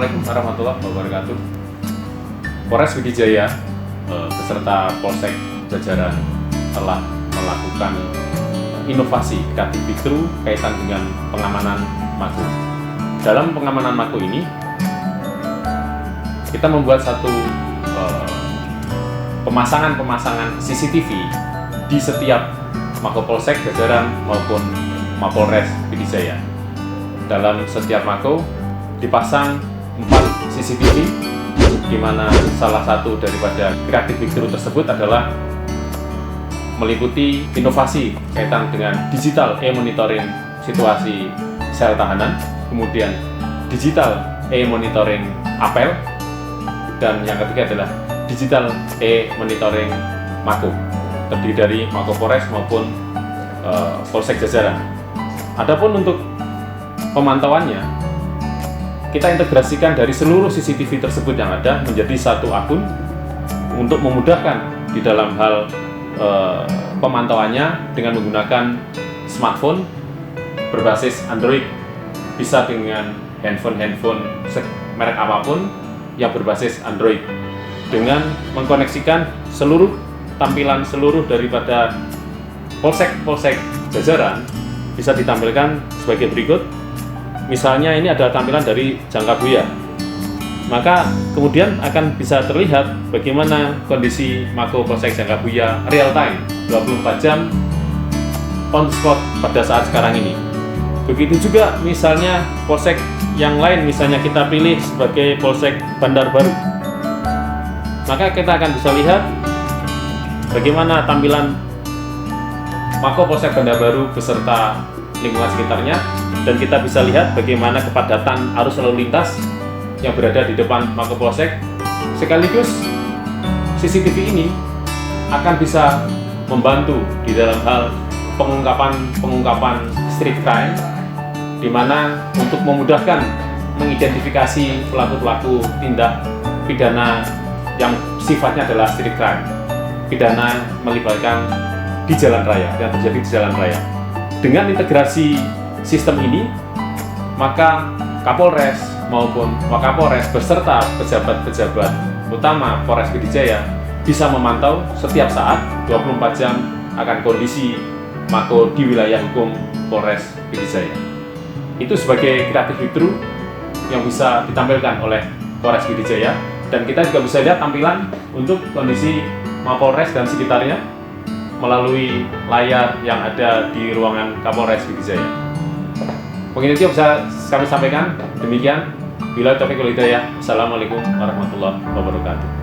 Assalamualaikum warahmatullahi wabarakatuh. Polres Pidijaya beserta Polsek jajaran telah melakukan inovasi kreatif breakthrough kaitan dengan pengamanan mako. Dalam pengamanan mako ini, kita membuat satu pemasangan CCTV di setiap mako Polsek jajaran maupun Mapolres Pidijaya. Dalam setiap mako dipasang 4 CCTV, di mana salah satu daripada kreatif breakthrough tersebut adalah meliputi inovasi kaitan dengan digital e-monitoring situasi sel tahanan, kemudian digital e-monitoring apel, dan yang ketiga adalah digital e-monitoring mako, terdiri dari mako Polres maupun Polsek jajaran. Adapun untuk pemantauannya, kita integrasikan dari seluruh CCTV tersebut yang ada menjadi satu akun untuk memudahkan di dalam hal pemantauannya dengan menggunakan smartphone berbasis Android, bisa dengan handphone merek apapun yang berbasis Android, dengan mengkoneksikan seluruh tampilan daripada polsek jajaran bisa ditampilkan sebagai berikut. Misalnya ini adalah tampilan dari Jangkabuya, maka kemudian akan bisa terlihat bagaimana kondisi mako Polsek Jangkabuya real time 24 jam on spot pada saat sekarang ini. Begitu juga misalnya polsek yang lain, misalnya kita pilih sebagai Polsek Bandar Baru, maka kita akan bisa lihat bagaimana tampilan mako Polsek Bandar Baru beserta lingkungan sekitarnya, dan kita bisa lihat bagaimana kepadatan arus lalu lintas yang berada di depan mako Polsek. Sekaligus CCTV ini akan bisa membantu di dalam hal pengungkapan street crime, di mana untuk memudahkan mengidentifikasi pelaku-pelaku tindak pidana yang sifatnya adalah street crime, pidana melibatkan di jalan raya, yang terjadi di jalan raya. Dengan integrasi sistem ini, maka Kapolres maupun Wakapolres beserta pejabat-pejabat utama Polres Pidijaya bisa memantau setiap saat 24 jam akan kondisi mako di wilayah hukum Polres Pidijaya. Itu sebagai kreatif breakthrough yang bisa ditampilkan oleh Polres Pidijaya, dan kita juga bisa lihat tampilan untuk kondisi Mapolres dan sekitarnya melalui layar yang ada di ruangan Kapolres Pidijaya. Mungkin itu bisa kami sampaikan. Demikian, bila taufiq wal hidayah. Assalamualaikum warahmatullahi wabarakatuh.